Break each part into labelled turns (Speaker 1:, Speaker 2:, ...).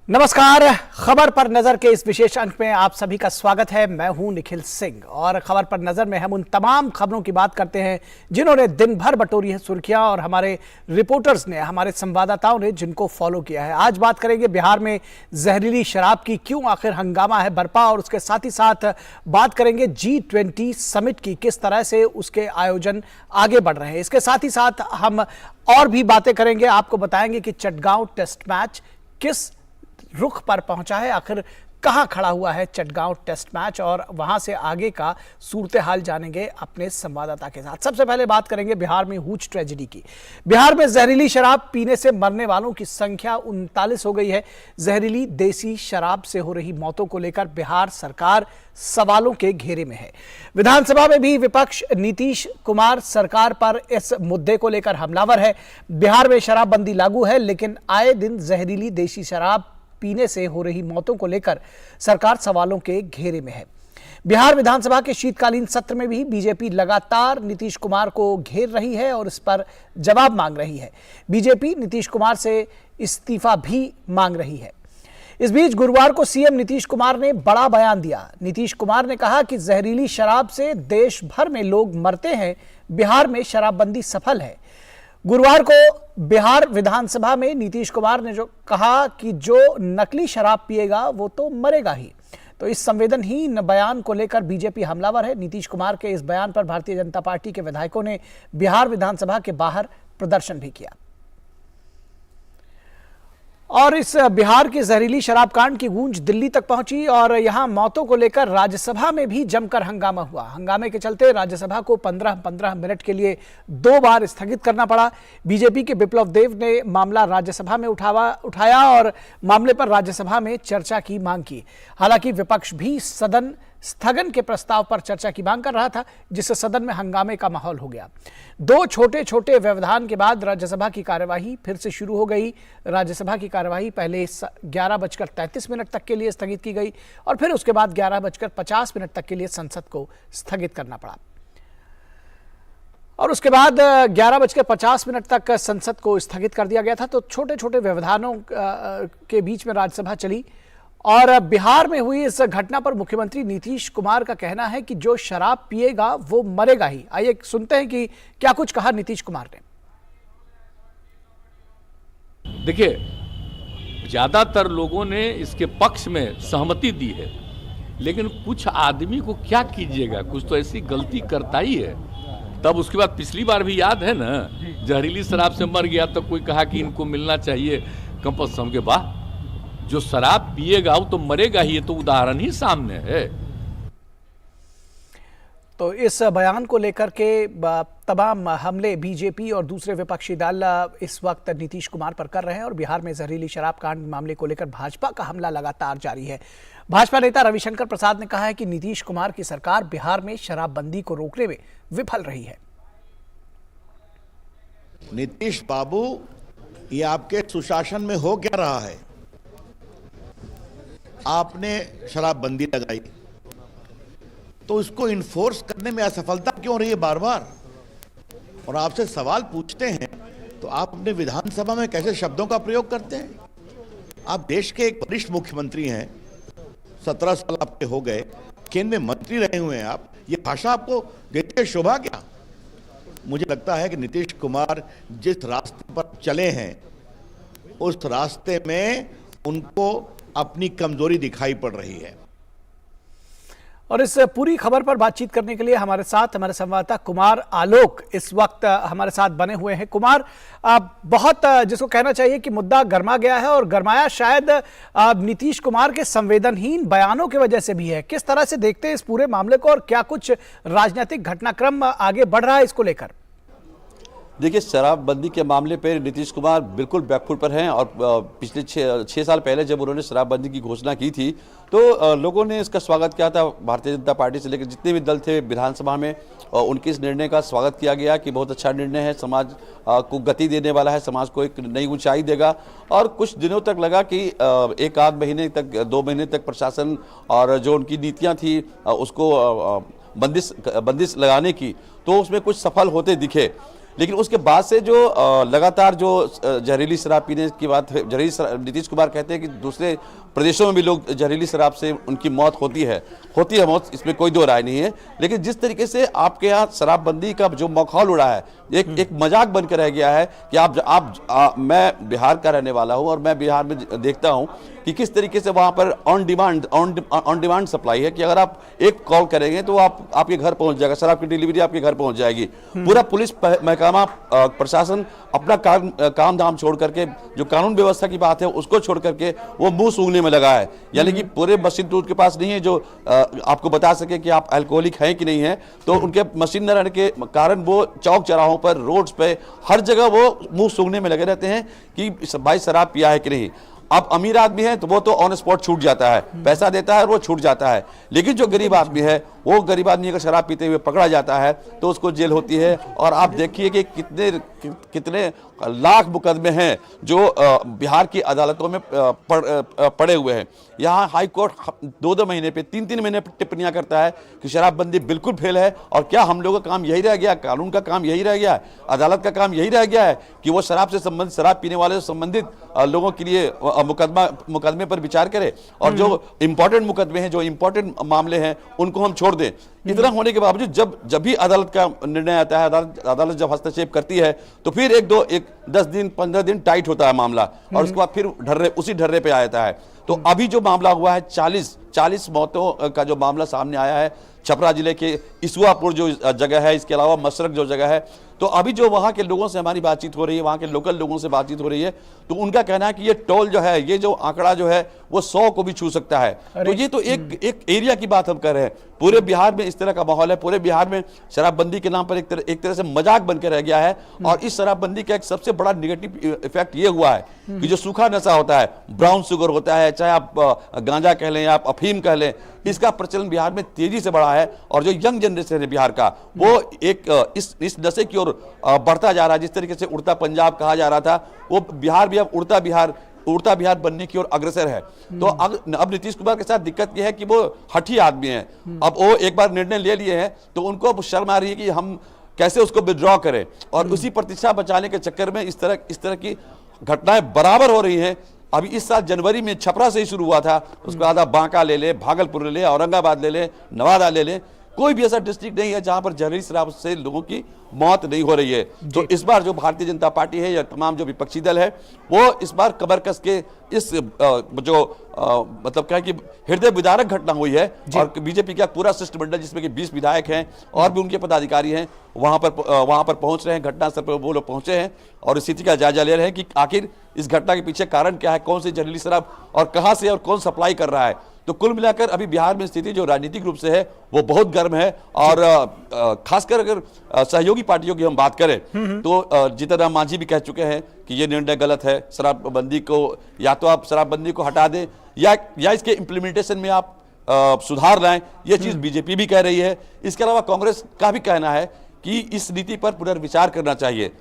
Speaker 1: नमस्कार। खबर पर नजर के इस विशेष अंक में आप सभी का स्वागत है। मैं हूं निखिल सिंह और खबर पर नजर में हम उन तमाम खबरों की बात करते हैं जिन्होंने दिन भर बटोरी है सुर्खियां और हमारे रिपोर्टर्स ने, हमारे संवाददाताओं ने जिनको फॉलो किया है। आज बात करेंगे बिहार में जहरीली शराब की, क्यों आखिर हंगामा है बरपा, और उसके साथ ही साथ बात करेंगे G20 समिट की, किस तरह से उसके आयोजन आगे बढ़ रहे हैं। इसके साथ ही साथ हम और भी बातें करेंगे, आपको बताएंगे कि चटगांव टेस्ट मैच किस रुख पर पहुंचा है, आखिर कहां खड़ा हुआ है चटगांव टेस्ट मैच, और वहां से आगे का सूरत हाल जानेंगे अपने संवाददाता के साथ। सबसे पहले बात करेंगे बिहार में हुज ट्रेजेडी की। बिहार में जहरीली शराब पीने से मरने वालों की संख्या 39 हो गई है। जहरीली देसी शराब से हो रही मौतों को लेकर बिहार सरकार सवालों के घेरे में है। विधानसभा में भी विपक्ष नीतीश कुमार सरकार पर इस मुद्दे को लेकर हमलावर है। बिहार में शराबबंदी लागू है, लेकिन आए दिन जहरीली देसी शराब पीने से हो रही मौतों को लेकर सरकार सवालों के घेरे में है। बिहार विधानसभा के शीतकालीन सत्र में भी बीजेपी लगातार नीतीश कुमार को घेर रही है और इस पर जवाब मांग रही है। बीजेपी नीतीश कुमार से इस्तीफा भी मांग रही है। इस बीच गुरुवार को सीएम नीतीश कुमार ने बड़ा बयान दिया। नीतीश कुमार ने कहा कि जहरीली शराब से देश भर में लोग मरते हैं, बिहार में शराबबंदी सफल है। गुरुवार को बिहार विधानसभा में नीतीश कुमार ने जो कहा कि जो नकली शराब पिएगा वो तो मरेगा ही। तो इस संवेदनहीन बयान को लेकर बीजेपी हमलावर है। नीतीश कुमार के इस बयान पर भारतीय जनता पार्टी के विधायकों ने बिहार विधानसभा के बाहर प्रदर्शन भी किया। और इस बिहार की जहरीली शराब कांड की गूंज दिल्ली तक पहुंची और यहां मौतों को लेकर राज्यसभा में भी जमकर हंगामा हुआ। हंगामे के चलते राज्यसभा को 15-15 मिनट के लिए 2 बार स्थगित करना पड़ा। बीजेपी के विप्लव देव ने मामला राज्यसभा में उठाया और मामले पर राज्यसभा में चर्चा की मांग की। हालांकि विपक्ष भी सदन स्थगन के प्रस्ताव पर चर्चा की मांग कर रहा था, जिससे सदन में हंगामे का माहौल हो गया। 2 छोटे छोटे व्यवधान के बाद राज्यसभा की कार्यवाही फिर से शुरू हो गई। राज्यसभा की कार्यवाही पहले 11:33 तक के लिए स्थगित की गई और फिर उसके बाद 11:50 तक के लिए संसद को स्थगित करना पड़ा। और उसके बाद 11:50 तक संसद को स्थगित कर दिया गया था। तो छोटे छोटे व्यवधानों के बीच में राज्यसभा चली और बिहार में हुई इस घटना पर मुख्यमंत्री नीतीश कुमार का कहना है कि जो शराब पिएगा वो मरेगा ही। आइए सुनते हैं कि क्या कुछ कहा नीतीश कुमार ने।
Speaker 2: देखिए, ज्यादातर लोगों ने इसके पक्ष में सहमति दी है, लेकिन कुछ आदमी को क्या कीजिएगा, कुछ तो ऐसी गलती करता ही है। तब उसके बाद पिछली बार भी याद है ना, जहरीली शराब से मर गया तो कोई कहा कि इनको मिलना चाहिए कंपल्सन के बाद। जो शराब पिएगा वो तो मरेगा ही, ये तो उदाहरण ही सामने है।
Speaker 1: तो इस बयान को लेकर के तमाम हमले बीजेपी और दूसरे विपक्षी दल इस वक्त नीतीश कुमार पर कर रहे हैं और बिहार में जहरीली शराब कांड मामले को लेकर भाजपा का हमला लगातार जारी है। भाजपा नेता रविशंकर प्रसाद ने कहा है कि नीतीश कुमार की सरकार बिहार में शराबबंदी को रोकने में विफल रही है।
Speaker 3: नीतीश बाबू, ये आपके सुशासन में हो क्या रहा है? आपने शराबबंदी लगाई तो इसको इन्फोर्स करने में असफलता क्यों रही है बार बार? और आपसे सवाल पूछते हैं तो आप अपने विधानसभा में कैसे शब्दों का प्रयोग करते हैं? आप देश के एक वरिष्ठ मुख्यमंत्री हैं, 17 साल आपके हो गए, केंद्र में मंत्री रहे हुए हैं आप, ये भाषा आपको देती है शोभा क्या? मुझे लगता है कि नीतीश कुमार जिस रास्ते पर चले हैं उस रास्ते में उनको अपनी कमजोरी दिखाई पड़ रही है।
Speaker 1: और इस पूरी खबर पर बातचीत करने के लिए हमारे साथ हमारे संवाददाता कुमार आलोक इस वक्त हमारे साथ बने हुए हैं। कुमार, बहुत जिसको कहना चाहिए कि मुद्दा गर्मा गया है और गर्माया शायद नीतीश कुमार के संवेदनहीन बयानों की वजह से भी है। किस तरह से देखते हैं इस पूरे मामले को और क्या कुछ राजनीतिक घटनाक्रम आगे बढ़ रहा है इसको लेकर?
Speaker 4: देखिए, शराबबंदी के मामले पर नीतीश कुमार बिल्कुल बैकफुट पर हैं और पिछले 6 साल पहले जब उन्होंने शराबबंदी की घोषणा की थी तो लोगों ने इसका स्वागत किया था। भारतीय जनता पार्टी से लेकर जितने भी दल थे विधानसभा में, उनके इस निर्णय का स्वागत किया गया कि बहुत अच्छा निर्णय है, समाज को गति देने वाला है, समाज को एक नई ऊंचाई देगा। और कुछ दिनों तक लगा कि 1 महीने तक, 2 महीने तक प्रशासन और जो उनकी नीतियाँ थी उसको बंदिश लगाने की, तो उसमें कुछ सफल होते दिखे। लेकिन उसके बाद से जो लगातार जो जहरीली शराब पीने की बात है, नीतीश कुमार कहते हैं कि दूसरे प्रदेशों में भी लोग जहरीली शराब से उनकी मौत होती है मौत, इसमें कोई दो राय नहीं है। लेकिन जिस तरीके से आपके यहाँ शराबबंदी का जो माहौल उड़ा है, एक मजाक बनकर रह गया है कि मैं बिहार का रहने वाला हूँ और मैं बिहार में देखता हूँ कि किस तरीके से वहाँ पर ऑन डिमांड सप्लाई है कि अगर आप एक कॉल करेंगे तो आपके घर पहुँच जाएगा, शराब की डिलीवरी आपके घर पहुँच जाएगी। पूरा पुलिस महकमा प्रशासन अपना काम धाम छोड़ करके, जो कानून व्यवस्था की बात है उसको छोड़ करके वो मुंह सूंघने में लगा है। यानी कि पूरे मशीन तो उनके पास नहीं है जो आपको बता सके कि आप अल्कोहलिक हैं कि नहीं है। तो उनके मशीन न रहने के कारण वो चौक चौराहों पर, रोड्स पे, हर जगह वो मुंह सूंघने में लगे रहते हैं कि भाई शराब पिया है कि नहीं। अब अमीर आदमी है तो वो तो ऑन स्पॉट छूट जाता है, पैसा देता है और वो छूट जाता है। लेकिन जो गरीब आदमी है, वो गरीब आदमी अगर शराब पीते हुए पकड़ा जाता है तो उसको जेल होती है। और आप देखिए कि कितने लाख मुकदमे हैं जो बिहार की अदालतों में पड़े हुए हैं। यहाँ हाई कोर्ट 2-2 महीने पे, 3-3 महीने पे टिप्पणियां करता है कि शराबबंदी बिल्कुल फेल है। और क्या हम लोगों का काम यही रह गया, कानून का काम यही रह गया है, अदालत का काम यही रह गया है कि वो शराब से संबंधित, शराब पीने वाले से संबंधित लोगों के लिए मुकदमे पर विचार करे और जो इंपॉर्टेंट मुकदमे हैं, जो इंपॉर्टेंट मामले हैं, उनको हम छोड़ दें। इतना होने के बावजूद जब भी अदालत का निर्णय आता है, अदालत जब हस्तक्षेप करती है तो फिर 10 दिन 15 दिन टाइट होता है मामला और उसके बाद फिर उसी ढर्रे पे आ जाता है। तो अभी जो मामला हुआ है, 40 मौतों का जो मामला सामने आया है छपरा जिले के इसुआपुर जो जगह है, इसके अलावा मशरक जो जगह है, तो अभी जो वहाँ के लोगों से हमारी बातचीत हो रही है, वहाँ के लोकल लोगों से बातचीत हो रही है, तो उनका कहना है कि ये टोल जो है, ये जो आंकड़ा जो है वो 100 को भी छू सकता है। तो ये तो एक एरिया की बात हम कर रहे हैं। पूरे बिहार में इस तरह का माहौल है, पूरे बिहार में शराबबंदी के नाम पर एक तरह से मजाक बनकर रह गया है। और इस शराबबंदी का एक सबसे बड़ा निगेटिव इफेक्ट ये हुआ है कि जो सूखा नशा होता है, ब्राउन शुगर होता है, चाहे आप गांजा कह लें, आप अफीम कह लें, इसका प्रचलन बिहार में तेजी से बढ़ा है। और जो यंग जनरेशन है बिहार का, वो एक इस नशे की ओर बढ़ता जा रहा है। जिस तरीके से उड़ता पंजाब कहा जा रहा था, वो बिहार भी अब उड़ता बिहार बनने की ओर अग्रसर है। तो अब नीतीश कुमार के साथ दिक्कत यह है कि वो हठी आदमी है। अब वो एक बार निर्णय ले लिए हैं तो उनको अब शर्म आ रही है कि हम कैसे उसको विड्रॉ करें। और उसी प्रतिष्ठा बचाने के चक्कर में इस तरह की घटनाएं बराबर हो रही हैं। अभी इस साल जनवरी में छपरा से ही शुरू हुआ था, उसके बाद आप बांका ले ले, भागलपुर ले ले, औरंगाबाद ले ले, नवादा ले ले, कोई भी ऐसा डिस्ट्रिक्ट नहीं है जहां पर जहरीली शराब से लोगों की मौत नहीं हो रही है। तो इस बार जो भारतीय जनता पार्टी है या तमाम जो विपक्षी दल है, वो इस बार कमर कस के इस मतलब क्या है कि हृदय विदारक घटना हुई है। और बीजेपी का पूरा शिष्टमंडल, जिसमें कि 20 विधायक हैं और भी उनके पदाधिकारी हैं, वहां पर पहुंच रहे हैं, घटनास्थल पर वो लोग पहुंचे हैं और स्थिति का जायजा ले रहे हैं कि आखिर इस घटना के पीछे कारण क्या है, कौन सी जहरीली शराब और कहां से और कौन सप्लाई कर रहा है। तो कुल मिलाकर अभी बिहार में स्थिति जो राजनीतिक रूप से है वो बहुत गर्म है। और खासकर अगर सहयोगी पार्टियों की हम बात करें तो जीतन राम मांझी भी कह चुके हैं कि ये निर्णय गलत है। शराबबंदी को या तो आप शराबबंदी को हटा दें या इसके इम्प्लीमेंटेशन में आप सुधार लाएं, ये चीज बीजेपी भी कह रही है। इसके अलावा कांग्रेस का भी कहना है कि इस नीति पर पुनर्विचार करना चाहिए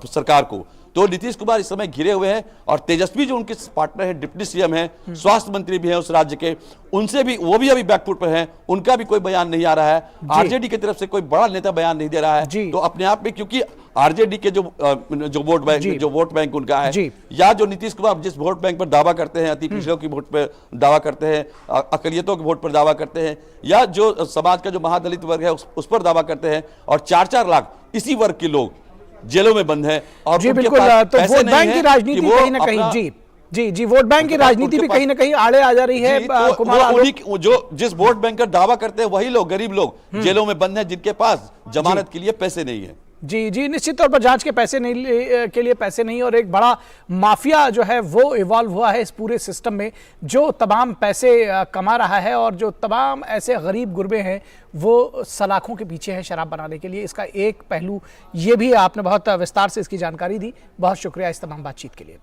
Speaker 4: सरकार को। तो नीतीश कुमार इस समय घिरे हुए हैं और तेजस्वी जो उनके पार्टनर हैं, डिप्टी सीएम हैं, स्वास्थ्य मंत्री भी हैं उस राज्य के, उनसे भी वो भी अभी बैकफुट पर हैं, उनका भी कोई बयान नहीं आ रहा है। आरजेडी की तरफ से कोई बड़ा नेता बयान नहीं दे रहा है। तो अपने आप में, क्योंकि आरजेडी के जो वोट बैंक उनका है, या जो नीतीश कुमार जिस वोट बैंक पर दावा करते हैं, अति पिछड़ों की वोट पर दावा करते हैं, अकलियतों के वोट पर दावा करते हैं, या जो समाज का जो महादलित वर्ग है उस पर दावा करते हैं, और 4-4 लाख इसी वर्ग के लोग जेलों में बंद हैं। और
Speaker 1: जी बिल्कुल, तो वोट बैंक की राजनीति कहीं ना कहीं जी वोट बैंक की राजनीति भी कहीं ना कहीं आड़े आ जा रही है।
Speaker 4: तो जो जिस वोट बैंक का दावा करते हैं वही लोग, गरीब लोग जेलों में बंद हैं, जिनके पास जमानत के लिए पैसे नहीं है।
Speaker 1: जी निश्चित तौर पर जांच के पैसे नहीं के लिए पैसे नहीं, और एक बड़ा माफिया जो है वो इवॉल्व हुआ है इस पूरे सिस्टम में, जो तमाम पैसे कमा रहा है और जो तमाम ऐसे गरीब गुरबे हैं वो सलाखों के पीछे हैं शराब बनाने के लिए। इसका एक पहलू ये भी, आपने बहुत विस्तार से इसकी जानकारी दी, बहुत शुक्रिया इस तमाम बातचीत के लिए।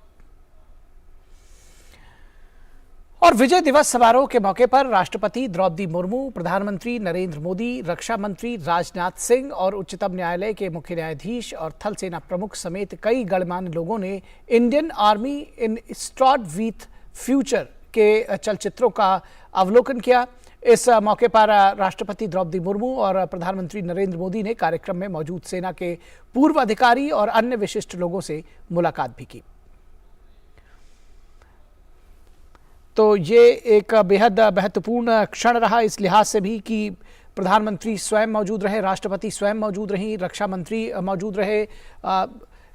Speaker 1: और विजय दिवस समारोह के मौके पर राष्ट्रपति द्रौपदी मुर्मू, प्रधानमंत्री नरेंद्र मोदी, रक्षा मंत्री राजनाथ सिंह और उच्चतम न्यायालय के मुख्य न्यायाधीश और थल सेना प्रमुख समेत कई गणमान्य लोगों ने Indian Army in stride with future के चलचित्रों का अवलोकन किया। इस मौके पर राष्ट्रपति द्रौपदी मुर्मू और प्रधानमंत्री नरेंद्र मोदी ने कार्यक्रम में मौजूद सेना के पूर्व अधिकारी और अन्य विशिष्ट लोगों से मुलाकात भी की। तो ये एक बेहद महत्वपूर्ण क्षण रहा इस लिहाज से भी कि प्रधानमंत्री स्वयं मौजूद रहे, राष्ट्रपति स्वयं मौजूद रही, रक्षा मंत्री मौजूद रहे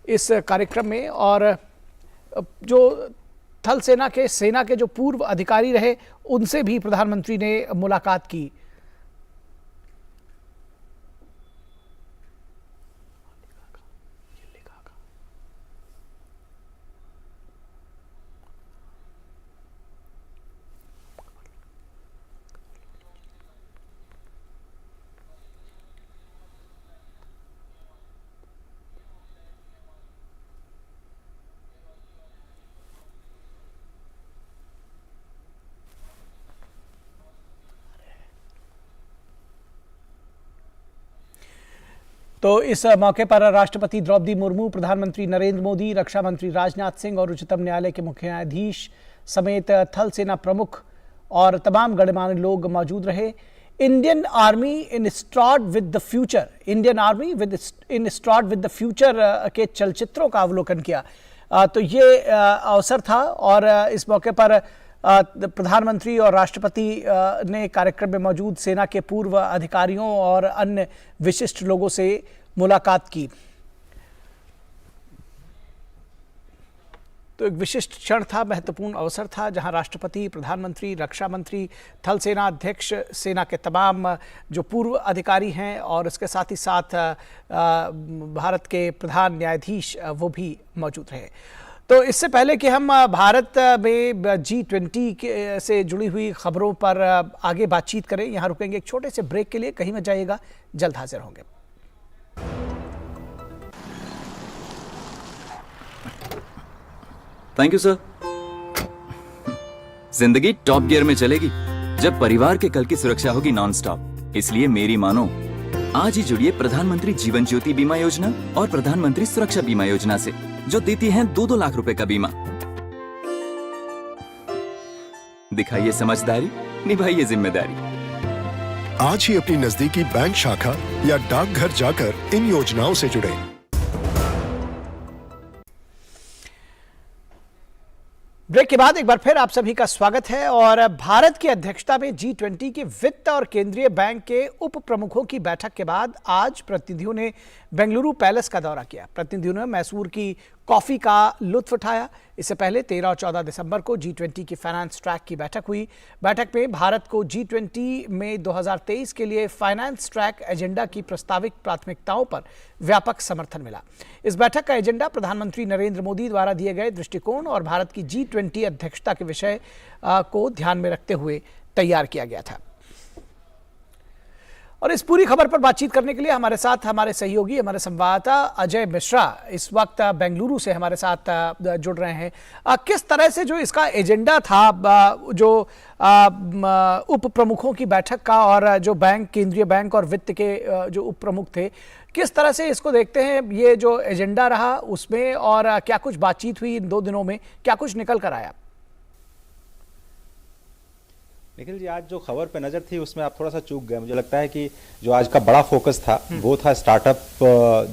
Speaker 1: इस कार्यक्रम में, और जो थल सेना के जो पूर्व अधिकारी रहे उनसे भी प्रधानमंत्री ने मुलाकात की। तो इस मौके पर राष्ट्रपति द्रौपदी मुर्मू, प्रधानमंत्री नरेंद्र मोदी, रक्षा मंत्री राजनाथ सिंह और उच्चतम न्यायालय के मुख्य न्यायाधीश समेत थल सेना प्रमुख और तमाम गणमान्य लोग मौजूद रहे। Indian army installed with the future, Indian army installed with the future के चलचित्रों का अवलोकन किया। तो ये अवसर था और इस मौके पर प्रधानमंत्री और राष्ट्रपति ने कार्यक्रम में मौजूद सेना के पूर्व अधिकारियों और अन्य विशिष्ट लोगों से मुलाकात की। तो एक विशिष्ट क्षण था, महत्वपूर्ण अवसर था, जहां राष्ट्रपति, प्रधानमंत्री, रक्षा मंत्री, थल सेना अध्यक्ष, सेना के तमाम जो पूर्व अधिकारी हैं और इसके साथ ही साथ भारत के प्रधान न्यायाधीश वो भी मौजूद रहे। तो इससे पहले कि हम भारत में G20 से जुड़ी हुई खबरों पर आगे बातचीत करें, यहाँ रुकेंगे एक छोटे से ब्रेक के लिए। कहीं मत जाइएगा, जल्द हाजिर होंगे।
Speaker 5: Thank you sir. जिंदगी टॉप गियर में चलेगी जब परिवार के कल की सुरक्षा होगी नॉन स्टॉप। इसलिए मेरी मानो, आज ही जुड़िए प्रधानमंत्री जीवन ज्योति बीमा योजना और प्रधानमंत्री सुरक्षा बीमा योजना से, जो देती हैं 2-2 लाख रुपए का बीमा। दिखाइए समझदारी, निभाइए जिम्मेदारी।
Speaker 6: आज ही अपनी नजदीकी बैंक शाखा या डाकघर जाकर इन योजनाओं से जुड़ें।
Speaker 1: ब्रेक के बाद एक बार फिर आप सभी का स्वागत है। और भारत की अध्यक्षता में G20 के वित्त और केंद्रीय बैंक के उप प्रमुखों की बैठक के बाद आज प्रतिनिधियों ने बेंगलुरु पैलेस का दौरा किया। प्रतिनिधियों ने मैसूर की कॉफी का लुत्फ उठाया। इससे पहले 13 और 14 दिसंबर को G20 की फाइनेंस ट्रैक की बैठक हुई। बैठक में भारत को G20 में 2023 के लिए फाइनेंस ट्रैक एजेंडा की प्रस्तावित प्राथमिकताओं पर व्यापक समर्थन मिला। इस बैठक का एजेंडा प्रधानमंत्री नरेंद्र मोदी द्वारा दिए गए दृष्टिकोण और भारत की G20 अध्यक्षता के विषय को ध्यान में रखते हुए तैयार किया गया था। और इस पूरी खबर पर बातचीत करने के लिए हमारे साथ हमारे सहयोगी, हमारे संवाददाता अजय मिश्रा इस वक्त बेंगलुरु से हमारे साथ जुड़ रहे हैं। किस तरह से जो इसका एजेंडा था, जो उप प्रमुखों की बैठक का और जो बैंक, केंद्रीय बैंक और वित्त के जो उप प्रमुख थे, किस तरह से इसको देखते हैं? ये जो एजेंडा रहा उसमें और क्या कुछ बातचीत हुई इन 2 दिनों में, क्या कुछ निकल कर आया?
Speaker 7: निखिल जी, आज जो खबर पे नजर थी उसमें आप थोड़ा सा चूक गए। मुझे लगता है कि जो आज का बड़ा फोकस था वो था स्टार्टअप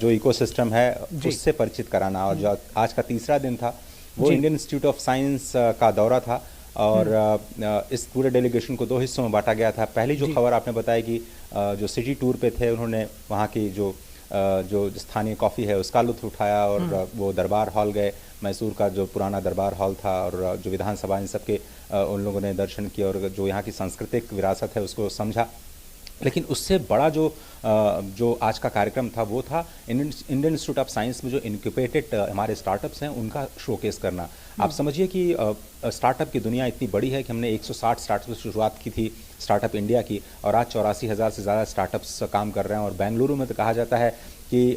Speaker 7: जो इकोसिस्टम है उससे परिचित कराना। और जो आज का तीसरा दिन था वो इंडियन इंस्टीट्यूट ऑफ साइंस का दौरा था। और इस पूरे डेलीगेशन को 2 हिस्सों में बांटा गया था। पहली जो खबर आपने बताई कि जो सिटी टूर पे थे उन्होंने वहाँ की जो स्थानीय कॉफ़ी है उसका लुत्फ उठाया और वो दरबार हॉल गए। मैसूर का जो पुराना दरबार हॉल था और जो विधानसभा, इन सब के उन लोगों ने दर्शन किए और जो यहाँ की सांस्कृतिक विरासत है उसको समझा। लेकिन उससे बड़ा जो आज का कार्यक्रम था वो था इंडियन इंस्टीट्यूट ऑफ साइंस में जो इनक्यूबेटेड हमारे स्टार्टअप्स हैं उनका शोकेस करना। आप समझिए कि स्टार्टअप की दुनिया इतनी बड़ी है कि हमने 160 स्टार्टअप से शुरुआत की थी स्टार्टअप इंडिया की, और आज 84,000 से ज़्यादा स्टार्टअप्स काम कर रहे हैं। और बेंगलुरु में तो कहा जाता है कि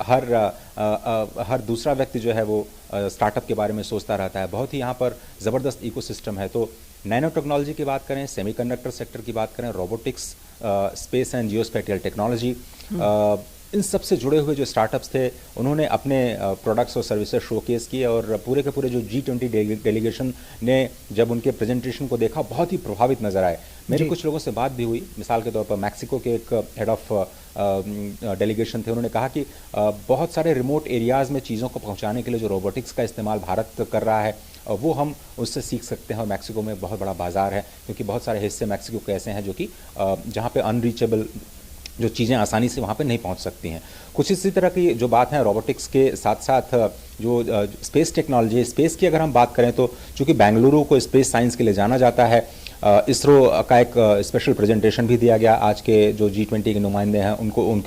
Speaker 7: हर दूसरा व्यक्ति जो है वो स्टार्टअप के बारे में सोचता रहता है। बहुत ही यहाँ पर ज़बरदस्त इकोसिस्टम है। तो नैनो टेक्नोलॉजी की बात करें, सेमीकंडक्टर सेक्टर की बात करें, रोबोटिक्स, स्पेस एंड जियोस्पेटियल टेक्नोलॉजी, इन सब से जुड़े हुए जो स्टार्टअप्स थे उन्होंने अपने प्रोडक्ट्स और सर्विसेज शोकेस किए और पूरे के पूरे जो G20 डेलीगेशन ने जब उनके प्रेजेंटेशन को देखा बहुत ही प्रभावित नजर आए। मेरी कुछ लोगों से बात भी हुई, मिसाल के तौर पर मैक्सिको के एक हेड ऑफ डेलीगेशन थे, उन्होंने कहा कि बहुत सारे रिमोट एरियाज़ में चीज़ों को पहुंचाने के लिए जो रोबोटिक्स का इस्तेमाल भारत कर रहा है वो हम उससे सीख सकते हैं और मैक्सिको में बहुत बड़ा बाजार है, क्योंकि बहुत सारे हिस्से मैक्सिको के ऐसे हैं जो कि जहाँ पे अनरीचेबल जो चीज़ें आसानी से वहाँ पे नहीं पहुँच सकती हैं। कुछ इसी तरह की जो बात है रोबोटिक्स के साथ साथ जो स्पेस टेक्नोलॉजी, स्पेस की अगर हम बात करें तो चूँकि बेंगलुरु को स्पेस साइंस के लिए जाना जाता है, इसरो का एक स्पेशल प्रेजेंटेशन भी दिया गया। आज के जो G20 के नुमाइंदे हैं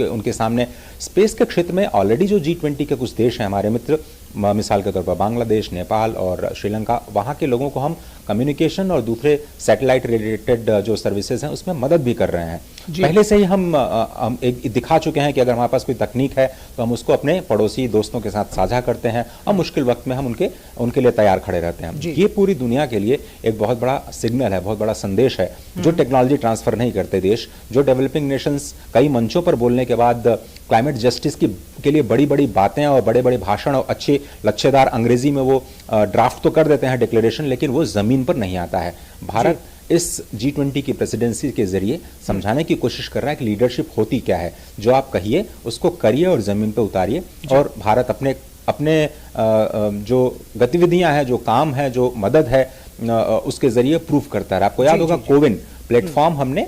Speaker 7: उनके सामने स्पेस के क्षेत्र में ऑलरेडी जो G20 के कुछ देश हैं हमारे मित्र, मिसाल के तौर पर बांग्लादेश, नेपाल और श्रीलंका, वहाँ के लोगों को हम कम्युनिकेशन और दूसरे सैटेलाइट रिलेटेड जो सर्विसेज हैं उसमें मदद भी कर रहे हैं। पहले से ही हम एक दिखा चुके हैं कि अगर हमारे पास कोई तकनीक है तो हम उसको अपने पड़ोसी दोस्तों के साथ साझा करते हैं और मुश्किल वक्त में हम उनके लिए तैयार खड़े रहते हैं। ये पूरी दुनिया के लिए एक बहुत बड़ा सिग्नल है, बहुत बड़ा संदेश है। जो टेक्नोलॉजी ट्रांसफर नहीं करते देश, जो डेवलपिंग नेशंस कई मंचों पर बोलने के बाद क्लाइमेट जस्टिस के लिए बड़ी बड़ी बातें और बड़े बड़े भाषण और अच्छे लच्छेदार अंग्रेजी में वो ड्राफ्ट तो कर देते हैं डिक्लेरेशन, लेकिन वो जमीन पर नहीं आता है। भारत इस G20 की प्रेसिडेंसी के जरिए समझाने की कोशिश कर रहा है कि लीडरशिप होती क्या है, जो आप कहिए उसको करिए और जमीन पर उतारिए। और भारत अपने जो गतिविधियां हैं, जो काम है, जो मदद है, उसके जरिए प्रूफ करता है। आपको याद होगा कोविन प्लेटफॉर्म हमने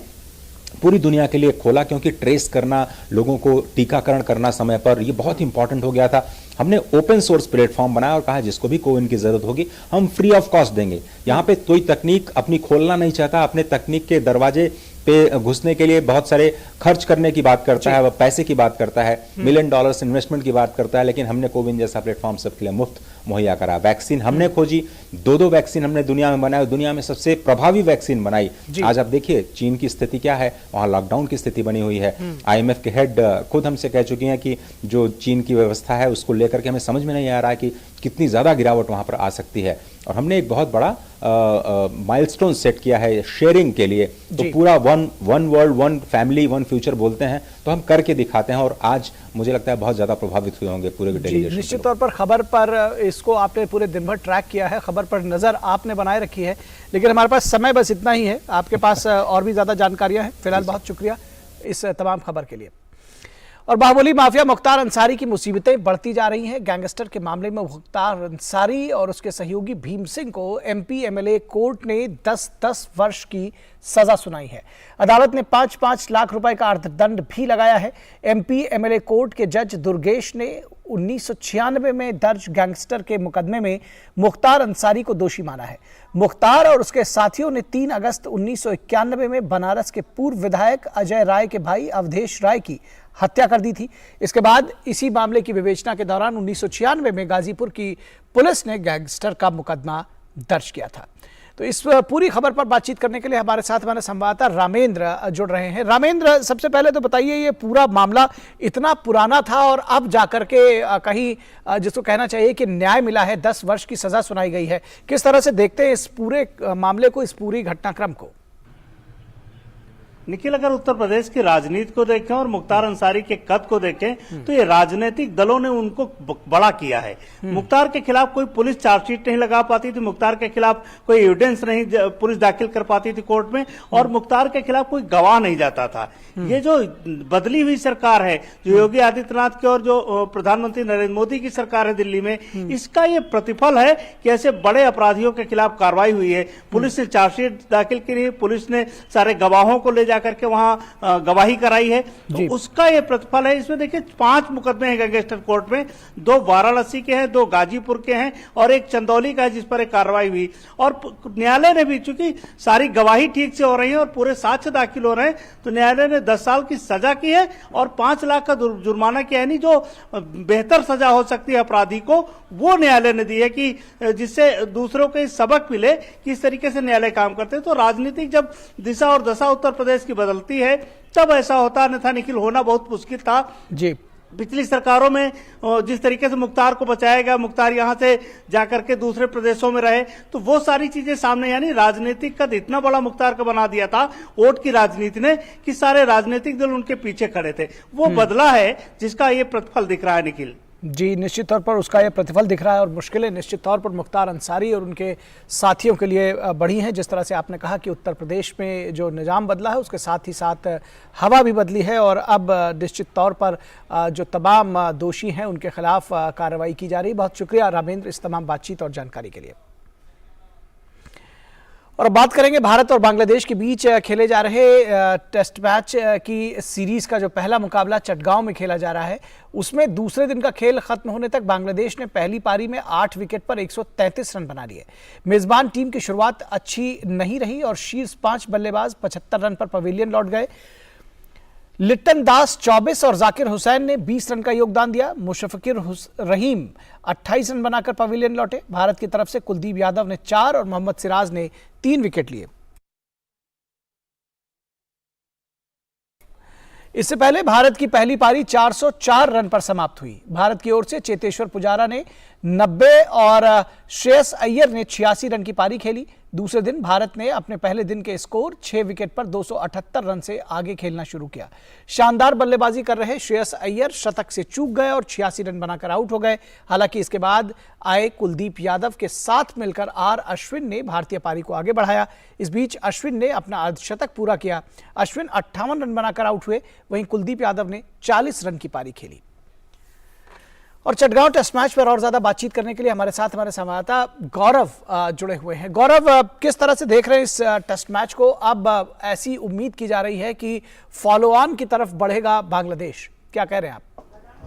Speaker 7: पूरी दुनिया के लिए खोला, क्योंकि ट्रेस करना, लोगों को टीकाकरण करना समय पर, ये बहुत इंपॉर्टेंट हो गया था। हमने ओपन सोर्स प्लेटफॉर्म बनाया और कहा जिसको भी कोविन की जरूरत होगी हम फ्री ऑफ कॉस्ट देंगे। यहाँ पे कोई तकनीक अपनी खोलना नहीं चाहता, अपने तकनीक के दरवाजे पे घुसने के लिए बहुत सारे खर्च करने की बात करता है, पैसे की बात करता है, $1 मिलियन इन्वेस्टमेंट की बात करता है, लेकिन हमने कोविन जैसा प्लेटफॉर्म सबके लिए मुफ्त मुहैया करा। वैक्सीन हमने खोजी, 2 वैक्सीन हमने दुनिया में बनाई, दुनिया में सबसे प्रभावी वैक्सीन बनाई। आज आप देखिए चीन की स्थिति क्या है, वहां लॉकडाउन की स्थिति बनी हुई है। IMF के हेड खुद हमसे कह चुकी हैं कि जो चीन की व्यवस्था है उसको लेकर के हमें समझ में नहीं आ रहा है कि कितनी ज्यादा गिरावट वहां पर आ सकती है। और हमने एक बहुत बड़ा माइलस्टोन सेट किया है शेयरिंग के लिए, तो पूरा one world, one family, one future बोलते हैं, तो हम करके दिखाते हैं। और आज मुझे लगता है बहुत ज्यादा प्रभावित हुए होंगे पूरे डेलीगेशन।
Speaker 1: निश्चित तौर पर खबर पर इसको आपने पूरे दिन भर ट्रैक किया है, खबर पर नजर आपने बनाए रखी है, लेकिन हमारे पास समय बस इतना ही है। आपके पास और भी ज्यादा जानकारियां हैं। फिलहाल बहुत शुक्रिया इस तमाम खबर के लिए। और बाहुबली माफिया मुख्तार अंसारी की मुसीबतें बढ़ती जा रही हैं। गैंगस्टर के मामले में मुख्तार अंसारी और उसके सहयोगी भीम सिंह को MP MLA कोर्ट ने 10-10 वर्ष की सजा सुनाई है। अदालत ने 5-5 लाख रुपए का अर्थदंड भी लगाया है। MP MLA कोर्ट के जज दुर्गेश ने 1996 में दर्ज गैंगस्टर के मुकदमे में मुख्तार अंसारी को दोषी माना है। मुख्तार और उसके साथियों ने 3 अगस्त 1991 में बनारस के पूर्व विधायक अजय राय के भाई अवधेश राय की हत्या कर दी थी। इसके बाद इसी मामले की विवेचना के दौरान 1996 में गाजीपुर की पुलिस ने गैंगस्टर का मुकदमा दर्ज किया था। तो इस पूरी खबर पर बातचीत करने के लिए हमारे साथ हमारे संवाददाता रामेंद्र जुड़ रहे हैं। रामेंद्र, सबसे पहले तो बताइए, ये पूरा मामला इतना पुराना था और अब जाकर के कहीं जिसको कहना चाहिए कि न्याय मिला है, 10 वर्ष की सजा सुनाई गई है। किस तरह से देखते हैं इस पूरे मामले को, इस पूरी घटनाक्रम को?
Speaker 8: निखिल, अगर उत्तर प्रदेश की राजनीति को देखें और मुख्तार अंसारी के कद को देखें तो ये राजनीतिक दलों ने उनको बड़ा किया है। मुख्तार के खिलाफ कोई पुलिस चार्जशीट नहीं लगा पाती थी, मुख्तार के खिलाफ कोई एविडेंस नहीं पुलिस दाखिल कर पाती थी कोर्ट में, और मुख्तार के खिलाफ कोई गवाह नहीं जाता था। ये जो बदली हुई सरकार है, जो योगी आदित्यनाथ की और जो प्रधानमंत्री नरेंद्र मोदी की सरकार है दिल्ली में, इसका ये प्रतिफल है कि ऐसे बड़े अपराधियों के खिलाफ कार्रवाई हुई है। पुलिस ने चार्जशीट दाखिल की, पुलिस ने सारे गवाहों को ले करके वहां गवाही कराई है, तो उसका ये प्रतिफल है। इसमें देखिए 5 मुकदमे हैं गैंगस्टर कोर्ट में, 2 वाराणसी के हैं, 2 गाजीपुर के हैं और 1 चंदौली का है जिस पर एक कार्रवाई हुई। और न्यायालय ने भी, चूंकि सारी गवाही ठीक से हो रही है और पूरे साक्ष्य दाखिल हो रहे हैं, तो न्यायालय ने 10 साल की सजा की है और 5 लाख का जुर्माना किया है। नहीं, जो बेहतर सजा हो सकती है अपराधी को, वो न्यायालय ने दी है कि जिससे दूसरों को सबक मिले कि इस तरीके से न्यायालय काम करते हैं। तो राजनीतिक जब दिशा और दशा उत्तर प्रदेश की बदलती है तब ऐसा होता, अन्यथा निखिल होना बहुत मुश्किल था।
Speaker 1: जी,
Speaker 8: पिछली सरकारों में जिस तरीके से मुख्तार को बचाया गया, मुख्तार यहां से जाकर के दूसरे प्रदेशों में रहे, तो वो सारी चीजें सामने, यानी राजनीतिक कद इतना बड़ा मुख्तार का बना दिया था वोट की राजनीति ने कि सारे राजनीतिक दल उनके पीछे खड़े थे। वो बदला है जिसका ये प्रतिफल दिख रहा है निखिल।
Speaker 1: जी, निश्चित तौर पर उसका ये प्रतिफल दिख रहा है और मुश्किलें निश्चित तौर पर मुख्तार अंसारी और उनके साथियों के लिए बढ़ी हैं। जिस तरह से आपने कहा कि उत्तर प्रदेश में जो निज़ाम बदला है उसके साथ ही साथ हवा भी बदली है और अब निश्चित तौर पर जो तमाम दोषी हैं उनके खिलाफ कार्रवाई की जा रही है। बहुत शुक्रिया रामेंद्र इस तमाम बातचीत और जानकारी के लिए। और अब बात करेंगे भारत और बांग्लादेश के बीच खेले जा रहे टेस्ट मैच की सीरीज का जो पहला मुकाबला चटगांव में खेला जा रहा है, उसमें दूसरे दिन का खेल खत्म होने तक बांग्लादेश ने पहली पारी में 8 विकेट पर 133 रन बना लिए। मेजबान टीम की शुरुआत अच्छी नहीं रही और शीर्ष 5 बल्लेबाज 75 रन पर पवेलियन लौट गए। लिट्टन दास 24 और जाकिर हुसैन ने 20 रन का योगदान दिया। मुशफिकुर रहीम 28 रन बनाकर पवेलियन लौटे। भारत की तरफ से कुलदीप यादव ने 4 और मोहम्मद सिराज ने 3 विकेट लिए। इससे पहले भारत की पहली पारी 404 रन पर समाप्त हुई। भारत की ओर से चेतेश्वर पुजारा ने 90 और श्रेयस अय्यर ने 86 रन की पारी खेली। दूसरे दिन भारत ने अपने पहले दिन के स्कोर 6 विकेट पर 278 रन से आगे खेलना शुरू किया। शानदार बल्लेबाजी कर रहे श्रेयस अय्यर शतक से चूक गए और 86 रन बनाकर आउट हो गए। हालांकि इसके बाद आए कुलदीप यादव के साथ मिलकर आर अश्विन ने भारतीय पारी को आगे बढ़ाया। इस बीच अश्विन ने अपना अर्धशतक पूरा किया। अश्विन 58 रन बनाकर आउट हुए, वहीं कुलदीप यादव ने 40 रन की पारी खेली। और चटगांव टेस्ट मैच पर और ज्यादा बातचीत करने के लिए हमारे साथ हमारे संवाददाता गौरव जुड़े हुए हैं। गौरव, किस तरह से देख रहे हैं इस टेस्ट मैच को? अब ऐसी उम्मीद की जा रही है कि फॉलो ऑन की तरफ बढ़ेगा बांग्लादेश, क्या कह रहे हैं आप?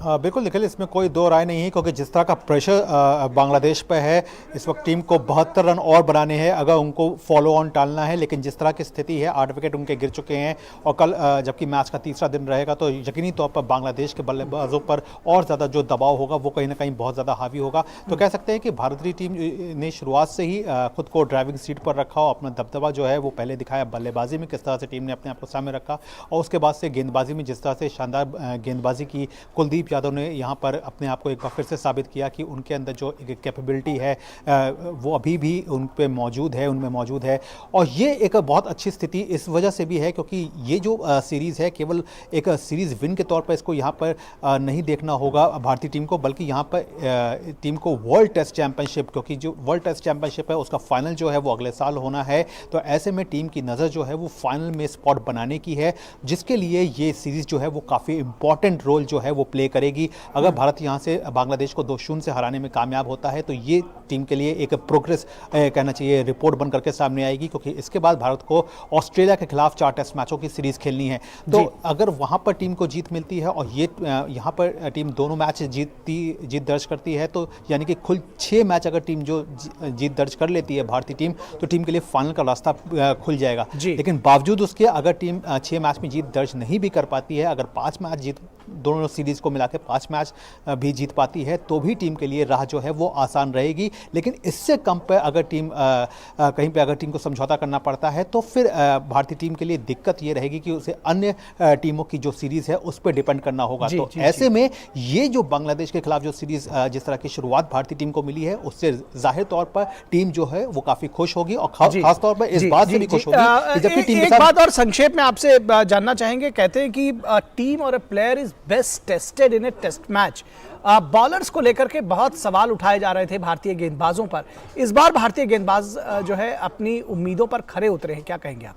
Speaker 7: बिल्कुल निखिल, इसमें कोई दो राय नहीं है, क्योंकि जिस तरह का प्रेशर बांग्लादेश पे है इस वक्त, टीम को 72 रन और बनाने हैं अगर उनको फॉलो ऑन टालना है। लेकिन जिस तरह की स्थिति है, 8 विकेट उनके गिर चुके हैं और कल जबकि मैच का तीसरा दिन रहेगा तो यकीनी तौर पर बांग्लादेश के बल्लेबाजों पर और ज़्यादा जो दबाव होगा वो कहीं ना कहीं बहुत ज़्यादा हावी होगा। तो कह सकते हैं कि भारतीय टीम ने शुरुआत से ही खुद को ड्राइविंग सीट पर रखा और अपना दबदबा जो है वो पहले दिखाया। बल्लेबाजी में किस तरह से टीम ने अपने आप को सामने रखा और उसके बाद से गेंदबाजी में जिस तरह से शानदार गेंदबाजी की कुलदीप यादव ने यहाँ पर अपने आप को एक बार फिर से साबित किया कि उनके अंदर जो एक कैपेबिलिटी है वो अभी भी उन पे मौजूद है, उनमें मौजूद है। और ये एक बहुत अच्छी स्थिति इस वजह से भी है क्योंकि ये जो सीरीज़ है केवल एक सीरीज़ विन के तौर पर इसको यहाँ पर नहीं देखना होगा भारतीय टीम को, बल्कि यहाँ पर टीम को वर्ल्ड टेस्ट चैंपियनशिप, क्योंकि जो वर्ल्ड टेस्ट चैंपियनशिप है उसका फाइनल जो है वो अगले साल होना है। तो ऐसे में टीम की नज़र जो है वो फाइनल में स्पॉट बनाने की है, जिसके लिए ये सीरीज़ जो है वो काफ़ी इंपॉर्टेंट रोल जो है वो प्ले करेगी। अगर भारत यहां से बांग्लादेश को 2-0 से हराने में कामयाब होता है तो ये टीम के लिए एक प्रोग्रेस कहना चाहिए रिपोर्ट बन करके सामने आएगी, क्योंकि इसके बाद भारत को ऑस्ट्रेलिया के खिलाफ 4 टेस्ट मैचों की सीरीज खेलनी है। तो अगर वहां पर टीम को जीत मिलती है और ये यहां पर टीम दोनों मैच जीत दर्ज करती है तो यानी कि कुल 6 मैच अगर टीम जो जीत दर्ज कर लेती है भारतीय टीम, तो टीम के लिए फाइनल का रास्ता खुल जाएगा। लेकिन बावजूद उसके अगर टीम 6 मैच में जीत दर्ज नहीं भी कर पाती है, अगर 5 मैच दोनों सीरीज को मिला के 5 मैच भी जीत पाती है तो भी टीम के लिए राह जो है वो आसान रहेगी। लेकिन इससे कम पर अगर टीम कहीं पे अगर टीम को समझौता करना पड़ता है तो फिर भारतीय टीम के लिए दिक्कत ये रहेगी कि उसे अन्य टीमों की जो सीरीज है उस पर डिपेंड करना होगा। तो ऐसे में ये जो बांग्लादेश के खिलाफ जो सीरीज जिस तरह की शुरुआत भारतीय टीम को मिली है उससे जाहिर तौर पर टीम जो है वो काफी खुश होगी और खास तौर पर इस बात से भी खुश होगी जबकि टीम
Speaker 1: एक बात और संक्षेप में आपसे जानना चाहेंगे। कहते हैं कि टीम और a player is best tested in a test match. Bowlers को लेकर के बहुत सवाल उठाए जा रहे थे भारतीय गेंदबाजों पर। इस बार भारतीय गेंदबाज जो है अपनी उम्मीदों पर खरे उतरे हैं, क्या कहेंगे आप?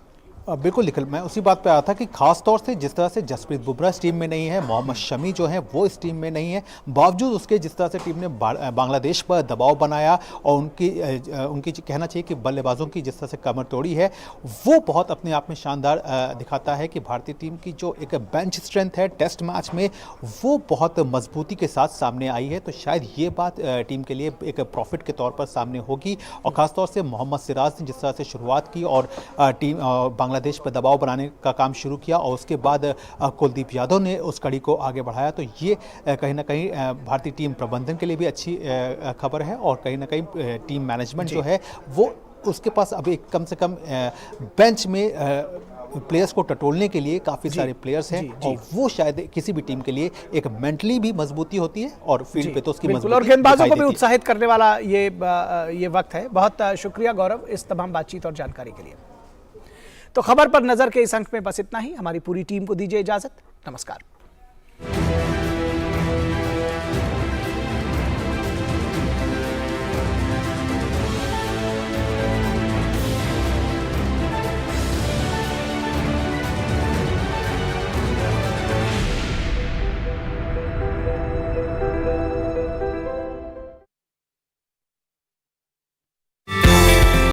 Speaker 7: बिल्कुल निखिल, मैं उसी बात पे आया था कि खास तौर से जिस तरह से जसप्रीत बुमराह इस टीम में नहीं है, मोहम्मद शमी जो है वो इस टीम में नहीं है, बावजूद उसके जिस तरह से टीम ने बांग्लादेश पर दबाव बनाया और उनकी कहना चाहिए कि बल्लेबाजों की जिस तरह से कमर तोड़ी है वो बहुत अपने आप में शानदार दिखाता है कि भारतीय टीम की जो एक बेंच स्ट्रेंथ है टेस्ट मैच में वो बहुत मजबूती के साथ सामने आई है। तो शायद ये बात टीम के लिए एक प्रॉफिट के तौर पर सामने होगी। और ख़ासतौर से मोहम्मद सिराज ने जिस तरह से शुरुआत की और टीम बांग्लादेश पर दबाव बनाने का काम शुरू किया और उसके बाद कुलदीप यादव ने उस कड़ी को आगे बढ़ाया, तो ये कहीं ना कहीं भारतीय टीम प्रबंधन के लिए भी अच्छी खबर है और कहीं ना कहीं टीम मैनेजमेंट जो है वो उसके पास अभी कम से कम बेंच में
Speaker 9: प्लेयर्स को टटोलने के लिए काफ़ी सारे प्लेयर्स हैं और वो शायद किसी भी टीम के लिए एक मेंटली भी मजबूती होती है और फील्ड पे तो उसकी मजबूती
Speaker 1: और गेंदबाजों को भी
Speaker 9: दिखाई देती है।
Speaker 1: उत्साहित करने वाला ये वक्त है। बहुत शुक्रिया गौरव इस तमाम बातचीत और जानकारी के लिए। तो खबर पर नजर के इस अंक में बस इतना ही। हमारी पूरी टीम को दीजिए इजाजत। नमस्कार।